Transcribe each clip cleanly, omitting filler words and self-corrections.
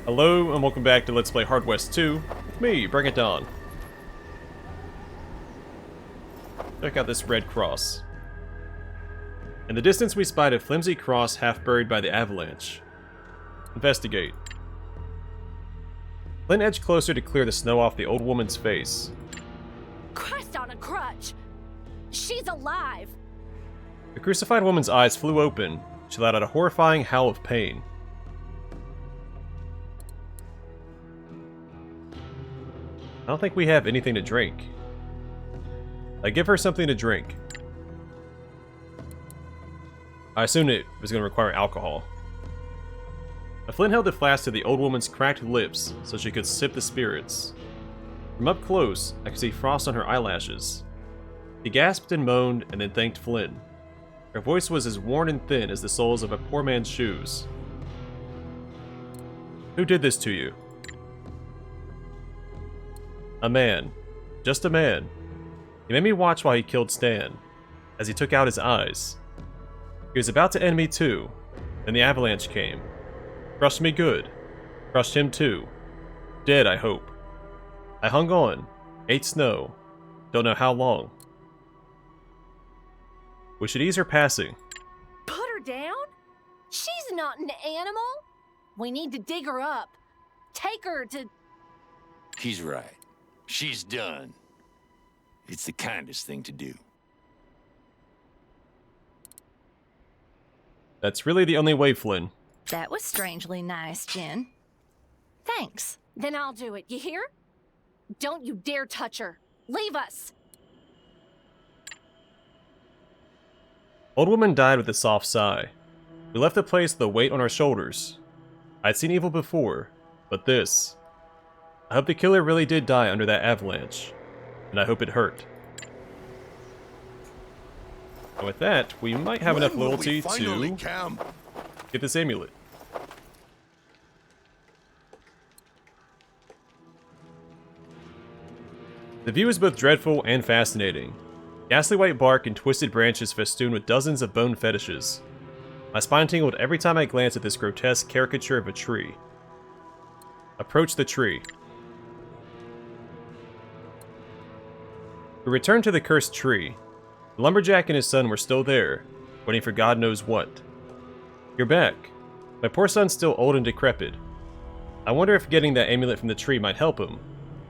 Hello and welcome back to Let's Play Hard West 2 with me, Bring It On. Check out this red cross. In the distance we spied a flimsy cross half buried by the avalanche. Investigate. Flynn edged closer to clear the snow off the old woman's face. Christ on a crutch! She's alive! The crucified woman's eyes flew open. She let out a horrifying howl of pain. I don't think we have anything to drink. I give her something to drink. I assumed it was going to require alcohol. Flynn held the flask to the old woman's cracked lips so she could sip the spirits. From up close, I could see frost on her eyelashes. She gasped and moaned and then thanked Flynn. Her voice was as worn and thin as the soles of a poor man's shoes. Who did this to you? A man. Just a man. He made me watch while he killed Stan, as he took out his eyes. He was about to end me too. Then the avalanche came. Crushed me good. Crushed him too. Dead, I hope. I hung on. Ate snow. Don't know how long. We should ease her passing. Put her down? She's not an animal. We need to dig her up. Take her to... He's right. She's done. It's the kindest thing to do. That's really the only way, Flynn. That was strangely nice, Jen. Thanks. Then I'll do it, you hear? Don't you dare touch her. Leave us. Old woman died with a soft sigh. We left the place with a weight on our shoulders. I'd seen evil before, but this... I hope the killer really did die under that avalanche, and I hope it hurt. And with that, we might have enough loyalty to get this amulet. The view is both dreadful and fascinating. Ghastly white bark and twisted branches festooned with dozens of bone fetishes. My spine tingled every time I glanced at this grotesque caricature of a tree. Approach the tree. We returned to the cursed tree. The lumberjack and his son were still there, waiting for God knows what. You're back. My poor son's still old and decrepit. I wonder if getting that amulet from the tree might help him,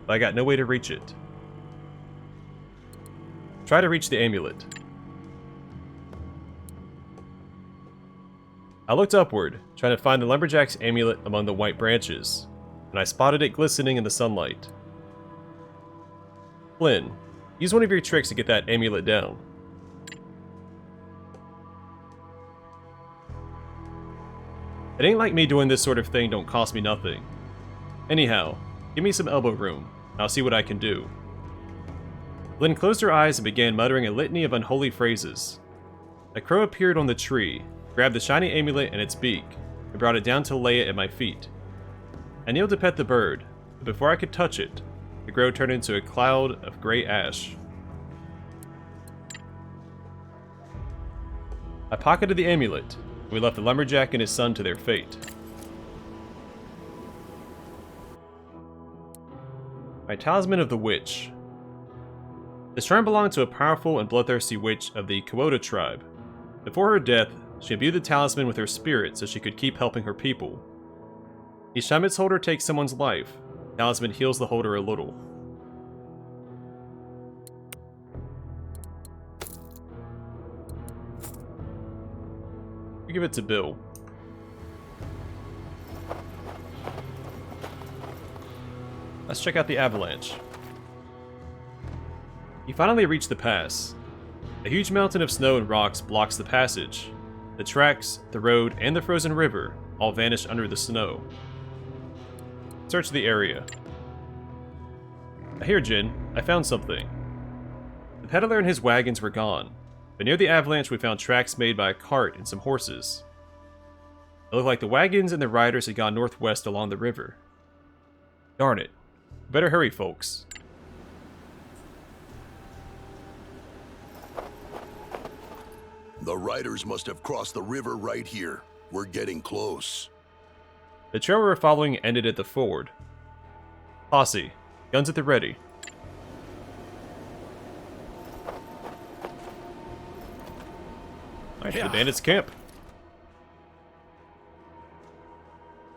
but I got no way to reach it. Try to reach the amulet. I looked upward, trying to find the lumberjack's amulet among the white branches, and I spotted it glistening in the sunlight. Flynn, use one of your tricks to get that amulet down. It ain't like me doing this sort of thing don't cost me nothing. Anyhow, give me some elbow room, and I'll see what I can do. Flynn closed her eyes and began muttering a litany of unholy phrases. A crow appeared on the tree, grabbed the shiny amulet in its beak, and brought it down to lay it at my feet. I kneeled to pet the bird, but before I could touch it, the crow turned into a cloud of gray ash. I pocketed the amulet, and we left the lumberjack and his son to their fate. My talisman of the witch. This shrine belonged to a powerful and bloodthirsty witch of the Kawota tribe. Before her death, she imbued the talisman with her spirit so she could keep helping her people. Each time its holder takes someone's life, the talisman heals the holder a little. We give it to Bill. Let's check out the avalanche. You finally reached the pass. A huge mountain of snow and rocks blocks the passage. The tracks, the road, and the frozen river all vanish under the snow. Search the area. Here, Jin, I found something. The peddler and his wagons were gone, but near the avalanche we found tracks made by a cart and some horses. It looked like the wagons and the riders had gone northwest along the river. Darn it. Better hurry, folks. The riders must have crossed the river right here. We're getting close. The trail we were following ended at the ford. Posse, guns at the ready. Alright, to the bandits' camp.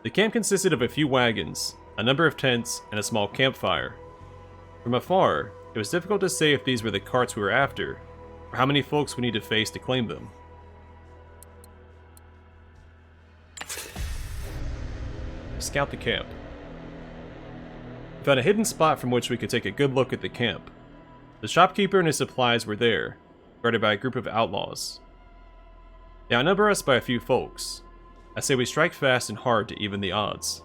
The camp consisted of a few wagons, a number of tents, and a small campfire. From afar, it was difficult to say if these were the carts we were after, or how many folks we need to face to claim them. Scout the camp. We found a hidden spot from which we could take a good look at the camp. The shopkeeper and his supplies were there, guarded by a group of outlaws. They outnumber us by a few folks. I say we strike fast and hard to even the odds.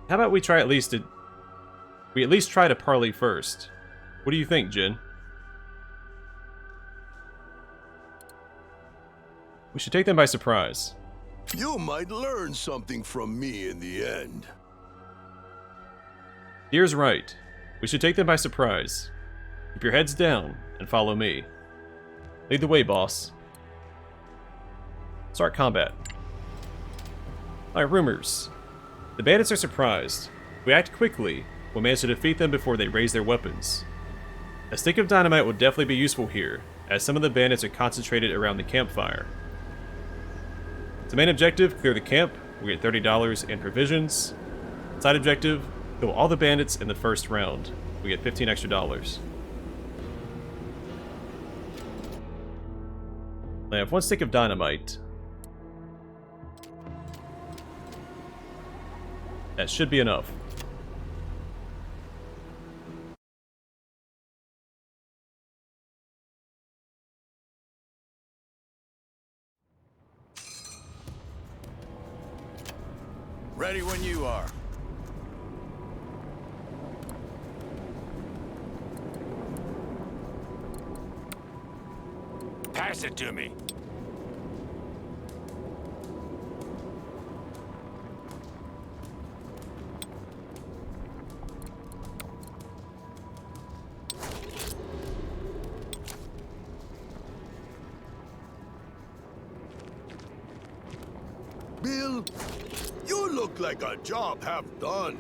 How about we at least try to parley first? What do you think, Jin? We should take them by surprise. You might learn something from me in the end. Deer's right. We should take them by surprise. Keep your heads down and follow me. Lead the way, boss. Start combat. Alright, rumors. The bandits are surprised. If we act quickly, we'll manage to defeat them before they raise their weapons. A stick of dynamite will definitely be useful here, as some of the bandits are concentrated around the campfire. So main objective, clear the camp. We get $30 in provisions. Side objective, kill all the bandits in the first round. We get $15 extra. I have one stick of dynamite. That should be enough. Ready when you are. Pass it to me. Bill, you look like a job half done.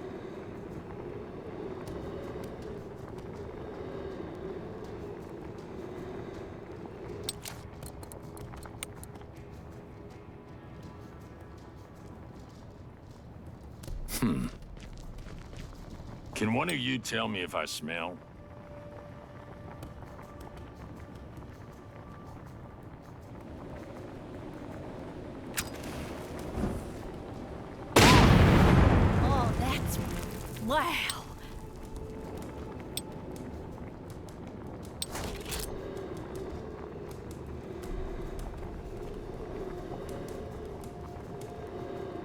Can one of you tell me if I smell? Oh, that's... wow.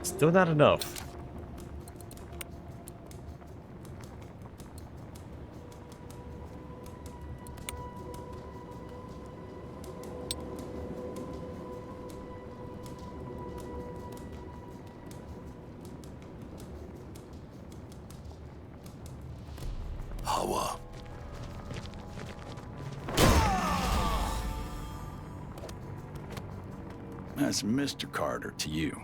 Still not enough. Hawa. That's Mr. Carter to you.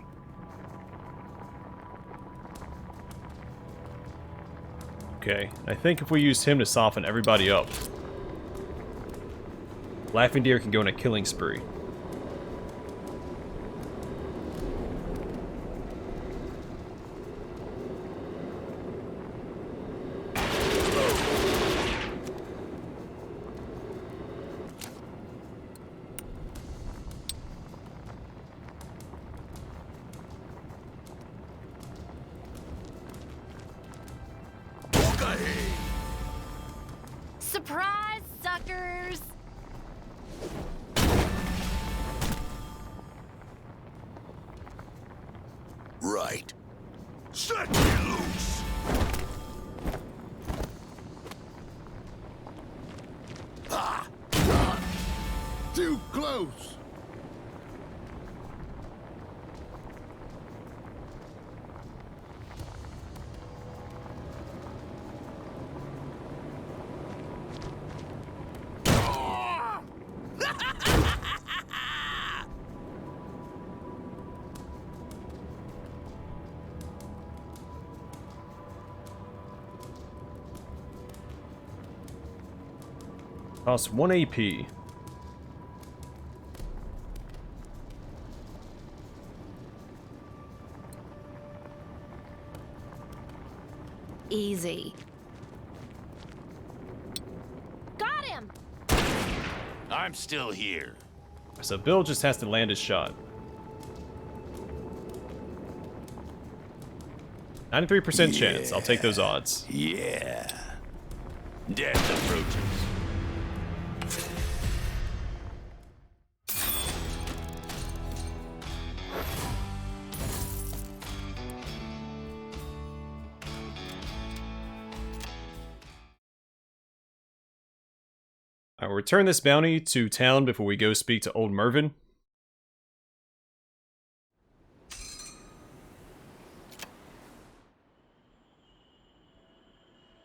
Okay, I think if we use him to soften everybody up, Laughing Deer can go on a killing spree. Surprise, suckers! Right. Set me loose! Ah! God. Too close! Costs 1 AP. Easy. Got him! I'm still here. So Bill just has to land his shot. 93% chance. I'll take those odds. Yeah. Death approaches. I'll return this bounty to town before we go speak to old Mervin.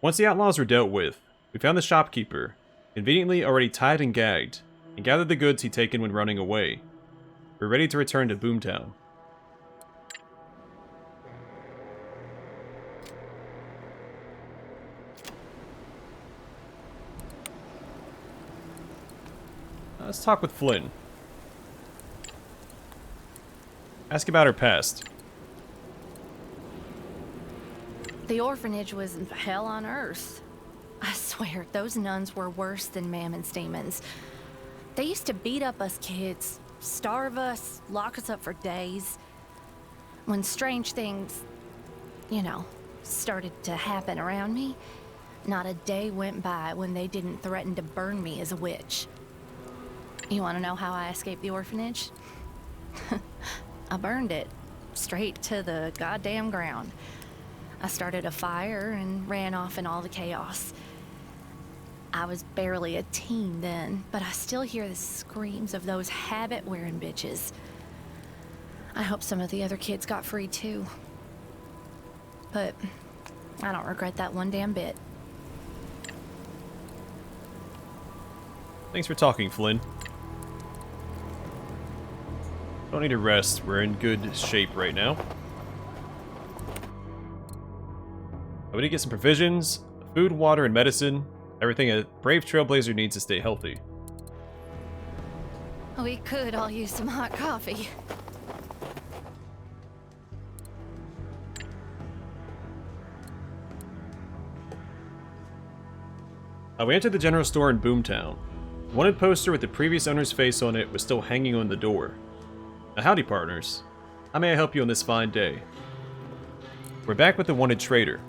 Once the outlaws were dealt with, we found the shopkeeper, conveniently already tied and gagged, and gathered the goods he'd taken when running away. We're ready to return to Boomtown. Let's talk with Flynn. Ask about her past. The orphanage was hell on earth. I swear, those nuns were worse than Mammon's demons. They used to beat up us kids, starve us, lock us up for days. When strange things, started to happen around me, not a day went by when they didn't threaten to burn me as a witch. You want to know how I escaped the orphanage? I burned it straight to the goddamn ground. I started a fire and ran off in all the chaos. I was barely a teen then, but I still hear the screams of those habit-wearing bitches. I hope some of the other kids got free too. But I don't regret that one damn bit. Thanks for talking, Flynn. Don't need to rest. We're in good shape right now. We need to get some provisions, food, water, and medicine. Everything a brave trailblazer needs to stay healthy. We could all use some hot coffee. We entered the general store in Boomtown. The wanted poster with the previous owner's face on it was still hanging on the door. Howdy, partners. How may I help you on this fine day? We're back with the wanted trader.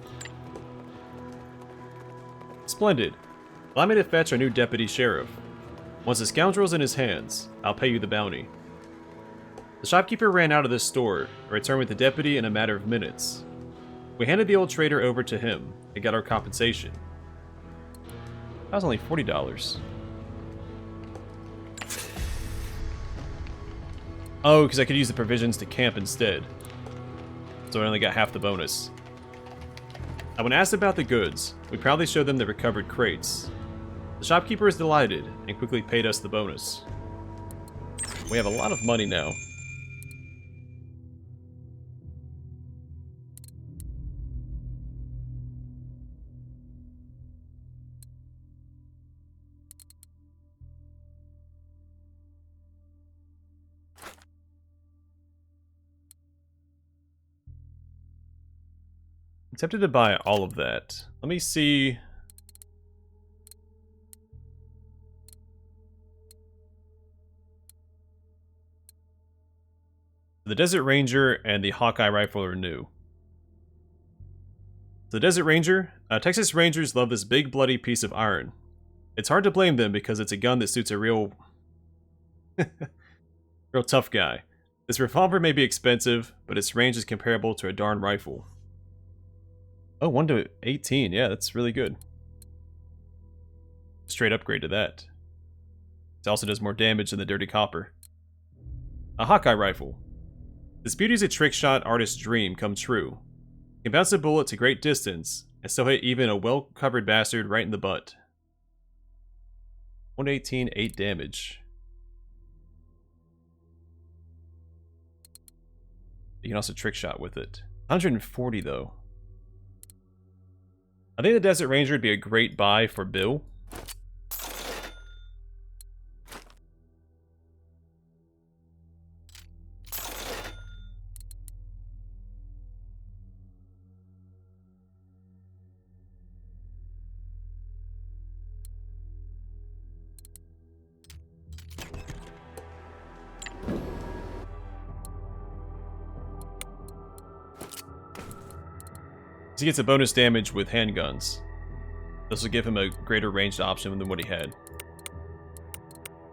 Splendid. Allow me to fetch our new deputy sheriff. Once the scoundrel's in his hands, I'll pay you the bounty. The shopkeeper ran out of this store and returned with the deputy in a matter of minutes. We handed the old trader over to him and got our compensation. That was only $40. Oh, because I could use the provisions to camp instead. So I only got half the bonus. When asked about the goods, we proudly showed them the recovered crates. The shopkeeper was delighted and quickly paid us the bonus. We have a lot of money now. I'm tempted to buy all of that. Let me see. The Desert Ranger and the Hawkeye rifle are new. The Desert Ranger, Texas Rangers love this big bloody piece of iron. It's hard to blame them because it's a gun that suits a real tough guy. This revolver may be expensive, but its range is comparable to a darn rifle. Oh, 1:18. Yeah, that's really good. Straight upgrade to that. It also does more damage than the Dirty Copper. A Hawkeye rifle. This beauty is a trick shot artist's dream come true. You can bounce a bullet to great distance and still hit even a well-covered bastard right in the butt. 118, 8 damage. You can also trick shot with it. 140 though. I think the Desert Ranger would be a great buy for Bill. He gets a bonus damage with handguns. This will give him a greater ranged option than what he had.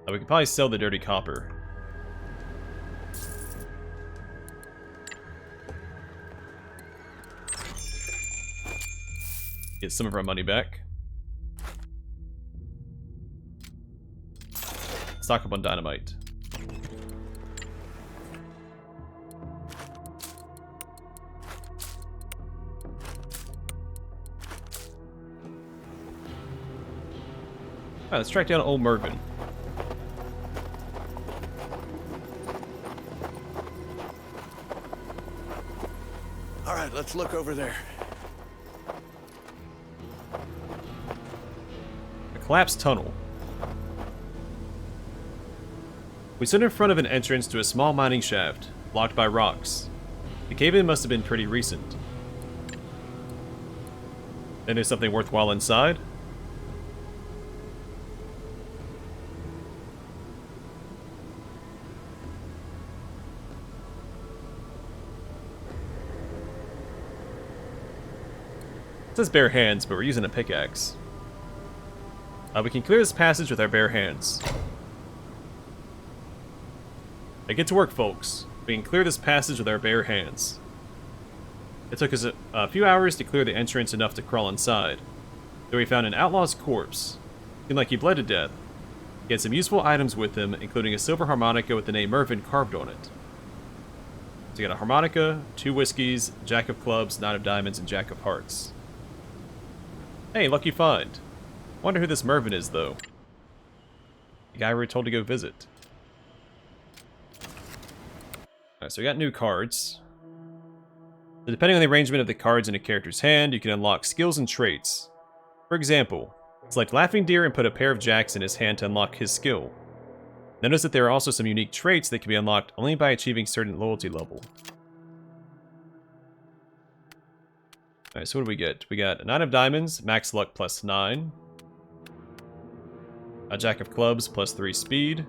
We could probably sell the dirty copper. Get some of our money back. Stock up on dynamite. Alright, let's track down old Mervin. Alright, let's look over there. A collapsed tunnel. We stood in front of an entrance to a small mining shaft, blocked by rocks. The cave-in must have been pretty recent. And there's something worthwhile inside? It says bare hands, but we're using a pickaxe. We can clear this passage with our bare hands. Now get to work, folks. We can clear this passage with our bare hands. It took us a few hours to clear the entrance enough to crawl inside. There we found an outlaw's corpse. Seemed like he bled to death. He had some useful items with him, including a silver harmonica with the name Mervin carved on it. So you got a harmonica, 2 whiskeys, jack of clubs, 9 of diamonds, and jack of hearts. Hey, lucky find. Wonder who this Mervin is, though. The guy we were told to go visit. Alright, so we got new cards. So depending on the arrangement of the cards in a character's hand, you can unlock skills and traits. For example, select Laughing Deer and put a pair of jacks in his hand to unlock his skill. Notice that there are also some unique traits that can be unlocked only by achieving certain loyalty level. Alright, so what do we get? We got a 9 of diamonds, max luck plus 9. A jack of clubs plus 3 speed.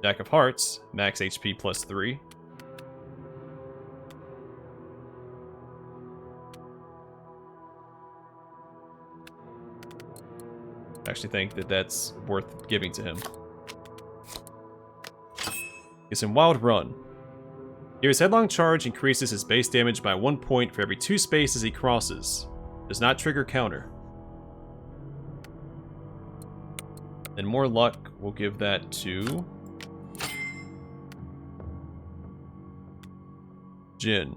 Jack of hearts, max HP plus 3. I actually think that that's worth giving to him. Get some wild run. Here, his headlong charge increases his base damage by 1 point for every 2 spaces he crosses. Does not trigger counter. And more luck, we'll give that to Jin.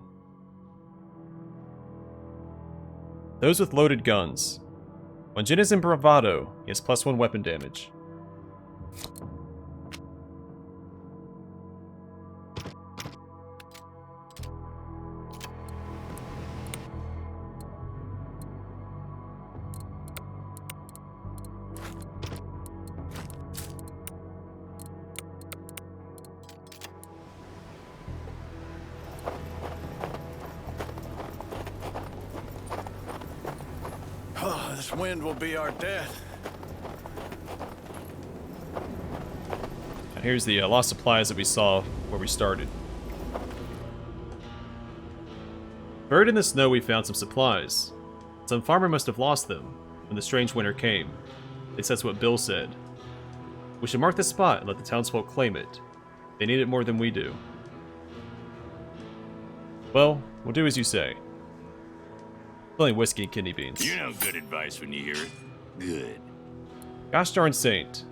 Those with loaded guns. When Jin is in bravado, he has +1 weapon damage. Oh, this wind will be our death. And here's the lost supplies that we saw where we started. Buried in the snow, we found some supplies. Some farmer must have lost them when the strange winter came. At least that's what Bill said. We should mark the spot and let the townsfolk claim it. They need it more than we do. Well, we'll do as you say. Only whiskey and kidney beans. You know good advice when you hear it. Good. Gosh darn saint.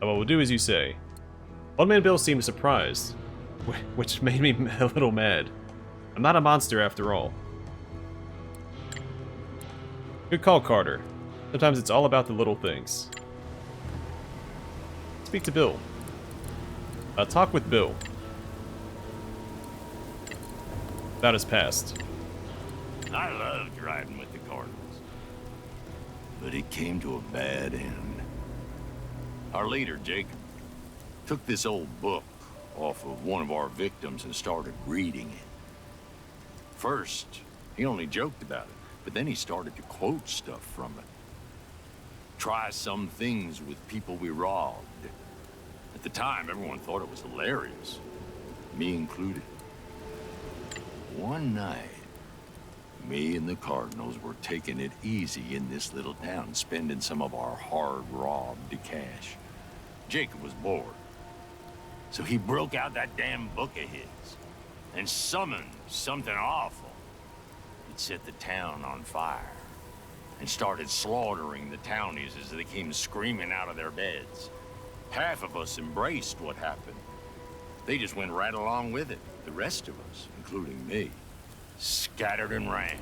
Oh, well, we'll do as you say. Old Man Bill seemed surprised, which made me a little mad. I'm not a monster after all. Good call, Carter. Sometimes it's all about the little things. Speak to Bill. Talk with Bill. About his past. I loved riding with the Cardinals. But it came to a bad end. Our leader, Jacob, took this old book off of one of our victims and started reading it. First, he only joked about it, but then he started to quote stuff from it. Try some things with people we robbed. At the time, everyone thought it was hilarious, me included. One night, Me and the Cardinals were taking it easy in this little town, spending some of our hard-robbed cash. Jacob was bored, so he broke out that damn book of his and summoned something awful. It set the town on fire and started slaughtering the townies as they came screaming out of their beds. Half of us embraced what happened. They just went right along with it. The rest of us, including me, scattered and ran.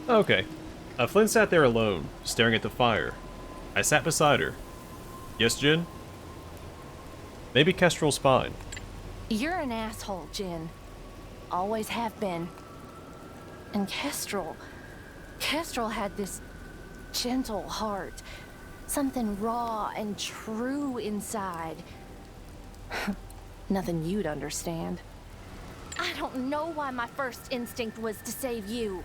Okay. Flynn sat there alone, staring at the fire. I sat beside her. Yes, Jen? Maybe Kestrel's fine. You're an asshole, Jin. Always have been. And Kestrel had this gentle heart. Something raw and true inside. Nothing you'd understand. I don't know why my first instinct was to save you.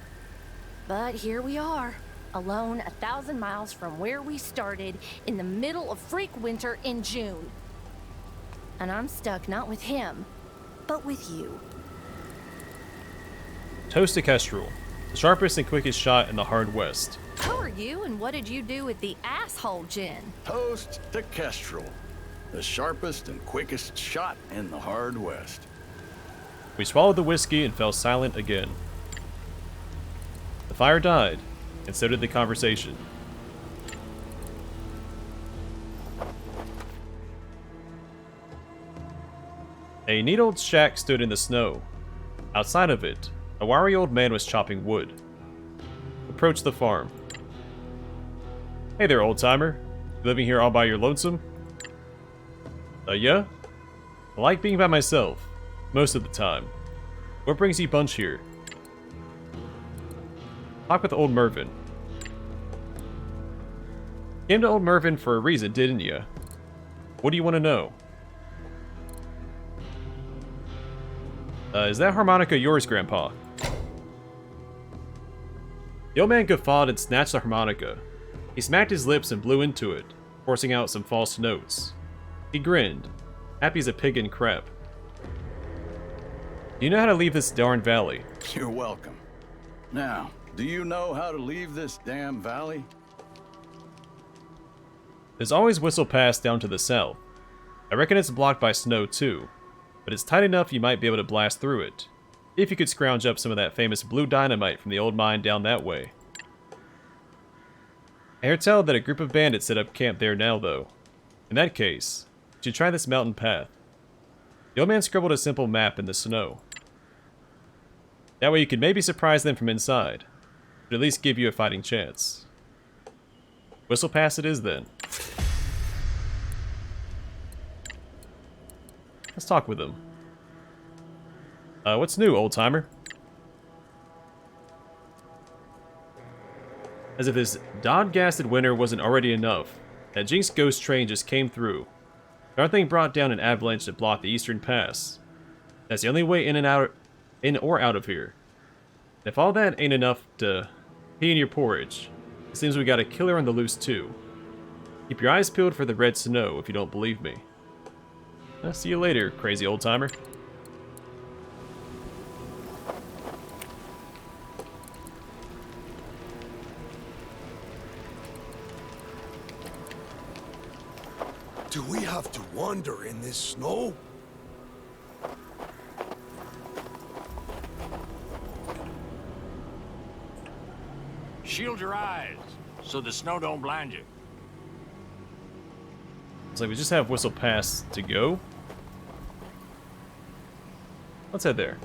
But here we are, alone 1,000 miles from where we started, in the middle of freak winter in June. And I'm stuck not with him, but with you. Toast to Kestrel, the sharpest and quickest shot in the hard west. Who are you and what did you do with the asshole, Jin? Toast to Kestrel, the sharpest and quickest shot in the hard west. We swallowed the whiskey and fell silent again. The fire died, and so did the conversation. A neat old shack stood in the snow. Outside of it, a wiry old man was chopping wood. Approached the farm. Hey there, old-timer. You living here all by your lonesome? Yeah? I like being by myself, most of the time. What brings you bunch here? Talk with old Mervin. Came to old Mervin for a reason, didn't ya? What do you want to know? Is that harmonica yours, Grandpa? The old man guffawed and snatched the harmonica. He smacked his lips and blew into it, forcing out some false notes. He grinned, happy as a pig in crap. Do you know how to leave this darn valley? You're welcome. Now, do you know how to leave this damn valley? There's always Whissel Pass down to the south. I reckon it's blocked by snow too, but it's tight enough you might be able to blast through it, if you could scrounge up some of that famous blue dynamite from the old mine down that way. I hear tell that a group of bandits set up camp there now though. In that case, you should try this mountain path. The old man scribbled a simple map in the snow. That way you could maybe surprise them from inside, but at least give you a fighting chance. Whissel Pass it is then. Let's talk with him. What's new, old-timer? As if this dod-gasted winter wasn't already enough, that Jinx ghost train just came through. Our thing brought down an avalanche that blocked the eastern pass. That's the only way in or out of here. And if all that ain't enough to pee in your porridge, it seems we got a killer on the loose too. Keep your eyes peeled for the red snow if you don't believe me. I'll see you later, crazy old-timer. Do we have to wander in this snow? Shield your eyes, so the snow don't blind you. It's like we just have Whissel Pass to go. Let's head there.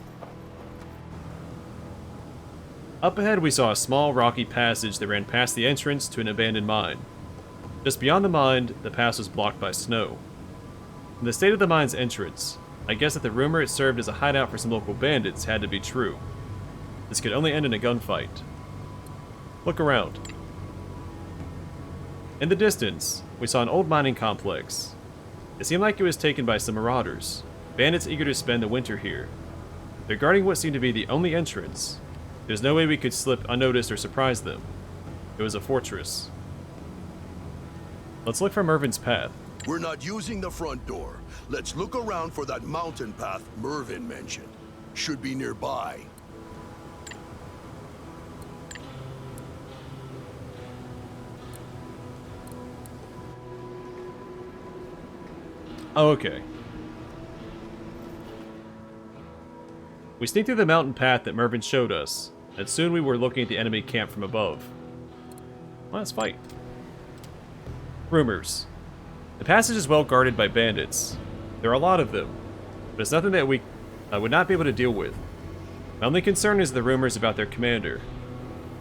Up ahead we saw a small rocky passage that ran past the entrance to an abandoned mine. Just beyond the mine, the pass was blocked by snow. In the state of the mine's entrance, I guess that the rumor it served as a hideout for some local bandits had to be true. This could only end in a gunfight. Look around. In the distance, we saw an old mining complex. It seemed like it was taken by some marauders, bandits eager to spend the winter here. They're guarding what seemed to be the only entrance. There's no way we could slip unnoticed or surprise them. It was a fortress. Let's look for Mervin's path. We're not using the front door. Let's look around for that mountain path Mervin mentioned. Should be nearby. Oh, okay. We sneaked through the mountain path that Mervin showed us, and soon we were looking at the enemy camp from above. Well, let's fight. Rumors. The passage is well guarded by bandits. There are a lot of them, but it's nothing that we would not be able to deal with. My only concern is the rumors about their commander.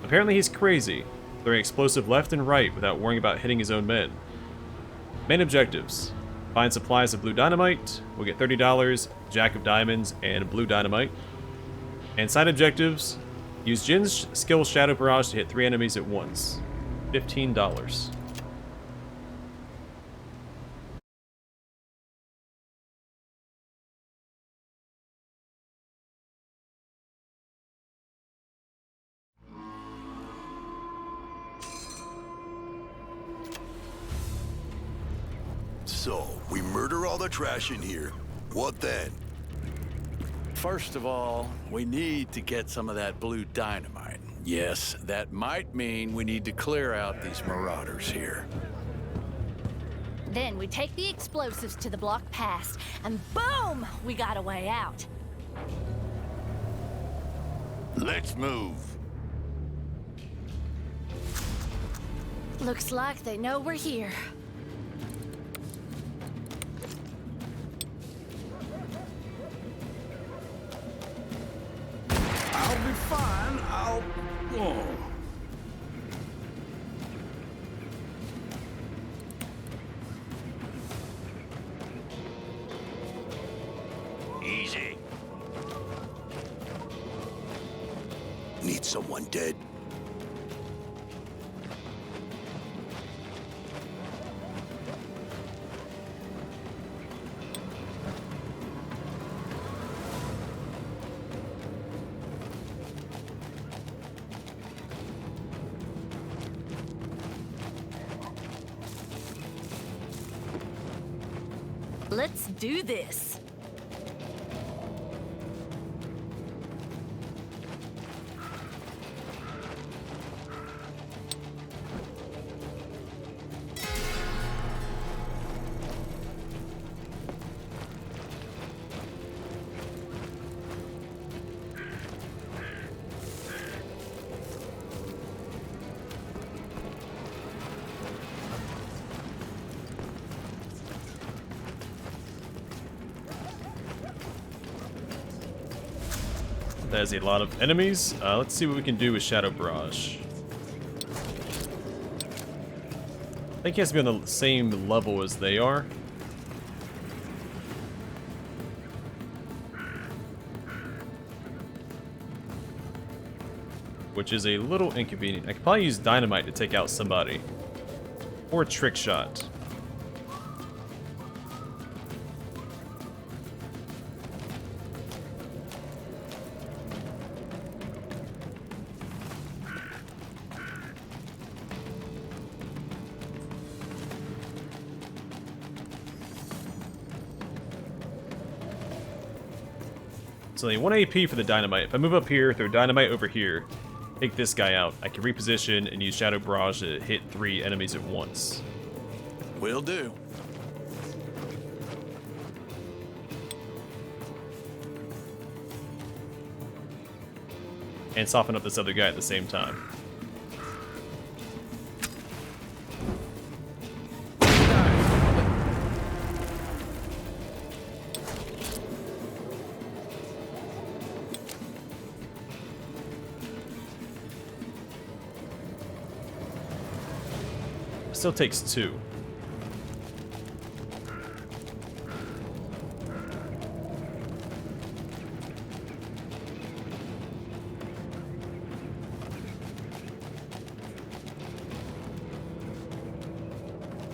Apparently he's crazy, throwing explosive left and right without worrying about hitting his own men. Main objectives. Find supplies of blue dynamite. We'll get $30, jack of diamonds, and blue dynamite. And side objectives. Use Jin's skill Shadow Barrage to hit 3 enemies at once. $15. So, we murder all the trash in here. What then? First of all, we need to get some of that blue dynamite. Yes, that might mean we need to clear out these marauders here. Then we take the explosives to the block pass, and boom! We got a way out. Let's move. Looks like they know we're here. I'll be fine. Oh. Easy. Need someone dead? Let's do this. That is a lot of enemies. Let's see what we can do with Shadow Barrage. I think he has to be on the same level as they are. Which is a little inconvenient. I could probably use dynamite to take out somebody. Or trick shot. It's only 1 AP for the dynamite. If I move up here, throw dynamite over here, take this guy out, I can reposition and use Shadow Barrage to hit 3 enemies at once. Will do. And soften up this other guy at the same time. Still takes 2.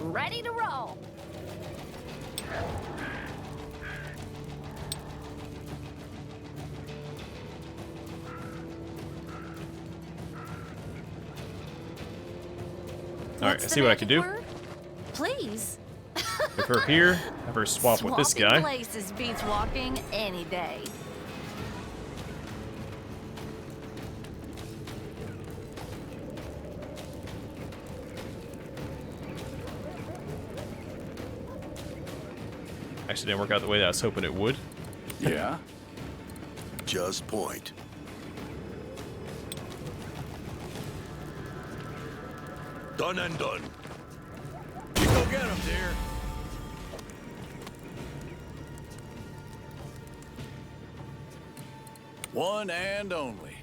Ready to roll. Alright, I see what I can do. Word? Please. With her here, have her swap with this Swapping guy. places beats walking any day. Actually, didn't work out the way that I was hoping it would. Yeah? Just point. Done and done. You go get him, dear. One and only.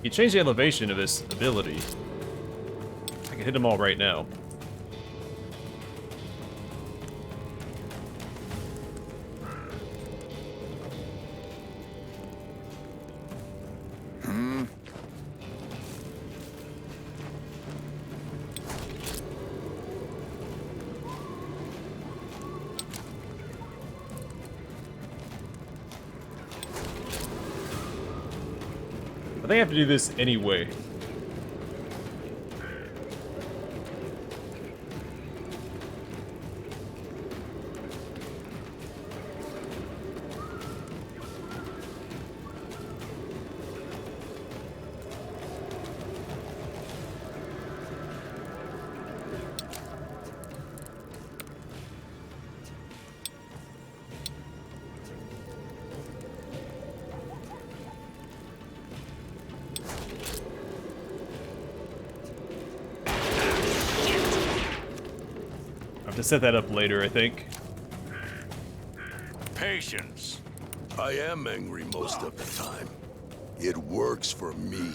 He changed the elevation of his ability. I can hit them all right now. I think I have to do this anyway. I have to set that up later, I think. Patience. I am angry most of the time. It works for me.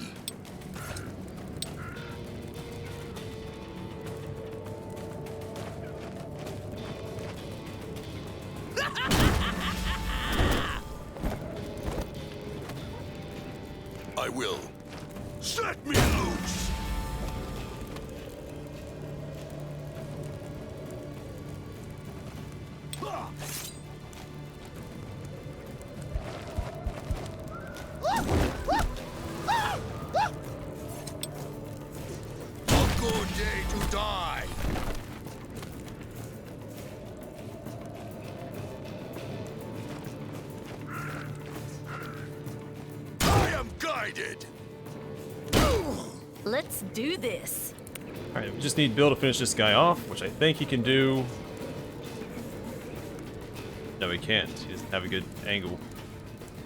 I will. Set me loose! A good day to die! I am guided! Let's do this. Alright, we just need Bill to finish this guy off, which I think he can do. No, he can't. He doesn't have a good angle.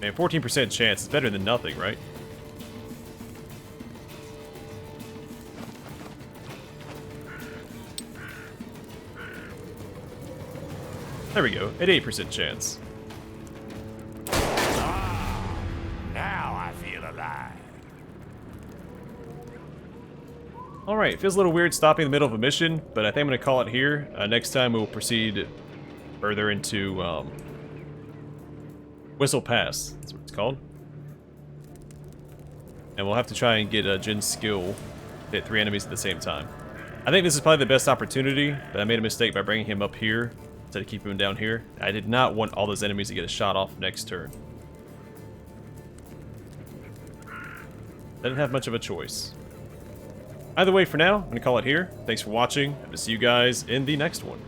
Man, 14% chance is better than nothing, right? There we go, at 8% chance. Now I feel alive. Alright, feels a little weird stopping in the middle of a mission, but I think I'm going to call it here. Next time we'll proceed further into Whissel Pass. That's what it's called. And we'll have to try and get Jin's skill to hit 3 enemies at the same time. I think this is probably the best opportunity, but I made a mistake by bringing him up here instead of keeping him down here. I did not want all those enemies to get a shot off next turn. I didn't have much of a choice. Either way, for now, I'm going to call it here. Thanks for watching. I hope to see you guys in the next one.